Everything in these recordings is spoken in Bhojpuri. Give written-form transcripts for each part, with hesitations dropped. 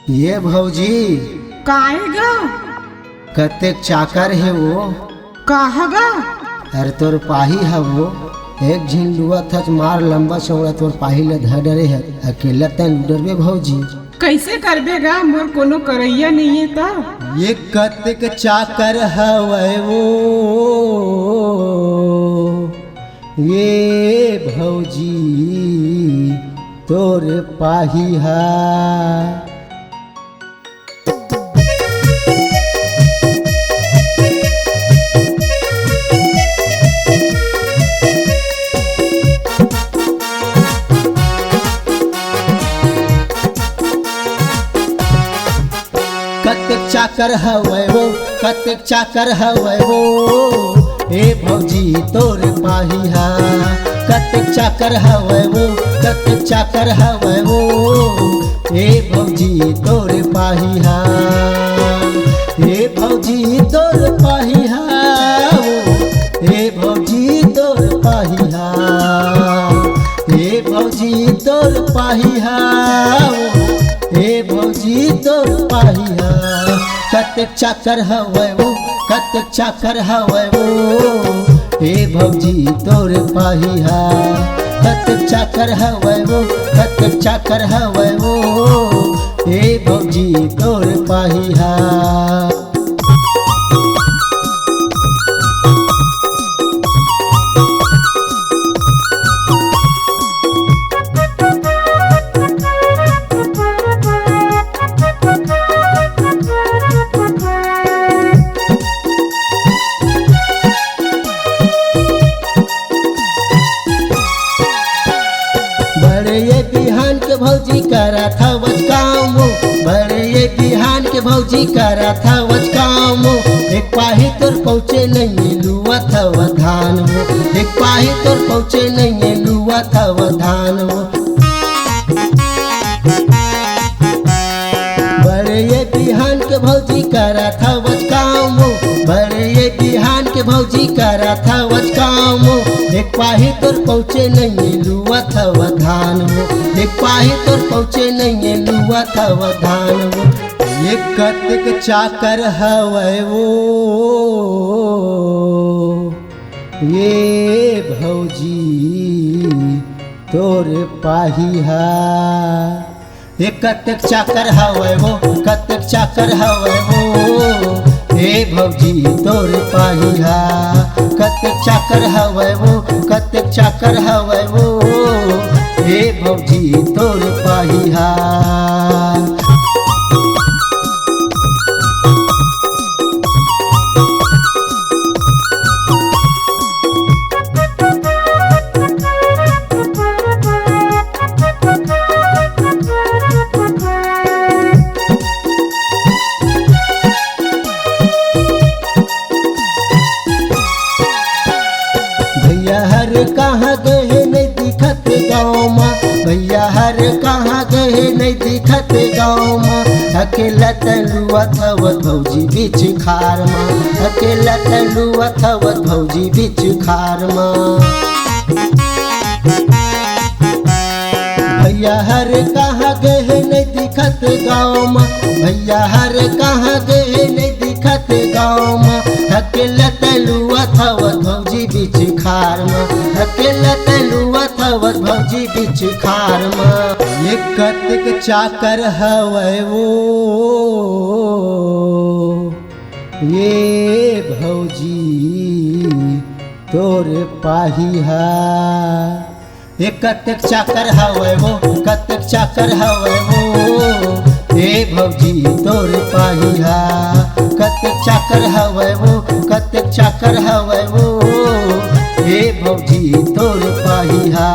ये भौजी काय ग कतेक चाकर है वो। कहा ग अरे तोर पाही है वो। एक झिंडुआ थच मार लंबा चौड़ा तोर पाही ले धर डरे है। अकेला तन डरबे भौजी। कैसे करबेगा मोर कोनो करैया नहीं है ता। ये कतेक चाकर है वो ये भौजी तोर पाही है। कतेक चाकर हवे वो कतेक चाकर हवे वो ए भौजी तोर पाही हा। कतेक चाकर हवे वो कतेक चाकर हवे वो ए भौजी तोर पाही हा। ए भौजी तोर पाही हा ए भौजी तोर पाही हा। ए भौजी तोर पाही हा ए भौजी तोर पाही हा। कतेक चाकर हवे वो कतेक चाकर हवे वो ए भौजी तोर पाही हा। कतेक चाकर हवे वो कतेक चाकर हवे वो ए भौजी तोर पाही हा। बिहान के भौजी करा था वचकाम बड़े ये बिहान के भौजी करा था वचकाम। एक पाही तोर पहुँचे नहीं लुआ था वधान वो। एक पाही तोर पहुँचे नहीं लुआ था वधान वो। बड़े ये बिहान के भौजी करा था वचकाम बड़े ये बिहान के भौजी करा था वचकाम। एक पाही तोर पहुँचे नहीं लुआ था वधान वो। एक पाही तोर पहुँचे नहीं लुआ था वधान वो। ये कतेक चाकर हवे वो ये भौजी तोर पाही हा। ये कतेक चाकर हवे वो कतेक चाकर हवे वो ए भौजी तोर पाही हा। कतेक चाकर हवे वो कतेक चाकर हवे वो ए भौजी तोर पाही हा। कहाँ गए नहीं दिखत गाँव माँ भैया हर कहाँ गए नहीं दिखत गाँव माँ। अकेला तलुआ थवत भौजी बीच खार माँ अकेला तलुआ थवत भौजी बीच खार माँ। भैया हर कहाँ गए नहीं दिखत गाँव माँ भैया हर कहाँ गए नहीं दिखत गाँव माँ। अकेला तलुआ थवत भौजी बीच खार माँ अकेला तलुआ थवत भौजी बीच खार माँ। ये कतेक चाकर हवे वो ये भौजी तोर पाही हा। ये कतेक चाकर हवे वो कतेक चाकर हवे वो ए भौजी तोर पाही हा। कतेक चाकर हवे वो कतेक चाकर हवे वो ए भौजी तोर पाही हा।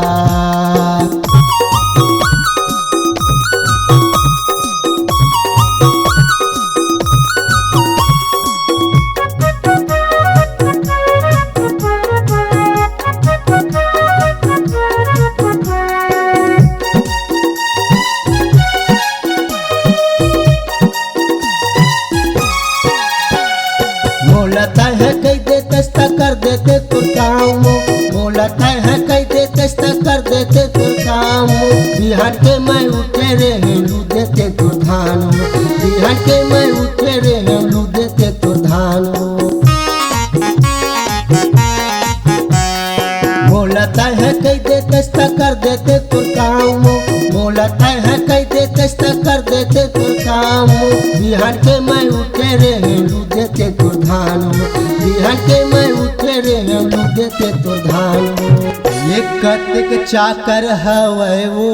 बोलता है कई दे तस्ता कर देते तो काम बोलता है कई दे तस्ता कर देते तो काम। बिहार के मैं उठे रे हेलू देते तो धान मैं उठे रे लू देते तो धान हो। बोलता है कई देते कर देते तो काम हो। बोलता है कई देते कर देते तो काम हो। बिहार के मैं उठे रे लू देते तो धान हो। बिहार के मैं उठे रे लू देते तो धान हो। ये कतिक चाकर हवै वो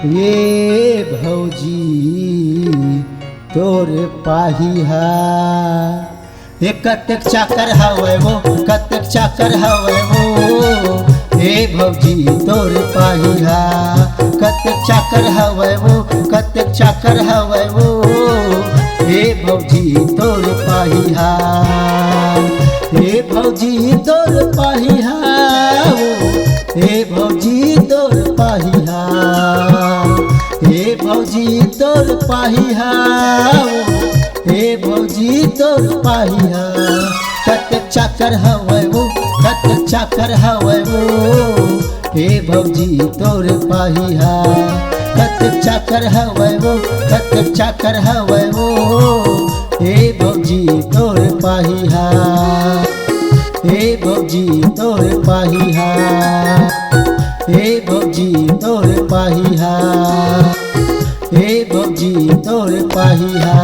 ये भौजी तोर पाहिया। ये कतिक चाकर हवै वो कतिक चाकर हवै वो हे भौजी तोर पाहिया। कतिक चाकर हवै वो कतिक चाकर हवै वो हे भौजी तोर पाहिया। हे भौजी तोर पाहिया हे भौजी तोर पाहिया। हे भौजी तोर पाहिया हे भौजी तोर पाहिया। कतिक चाकर हवै वो कतिक चाकर हवै वो हे भौजी तोर पाहिया। कतिक चाकर हवै वो कतिक चाकर हवै वो हे भौजी तोर पाहिया। हे भौजी तोर पाहिया हे भौजी तोर पाहिया हे भौजी तोर पाहिया।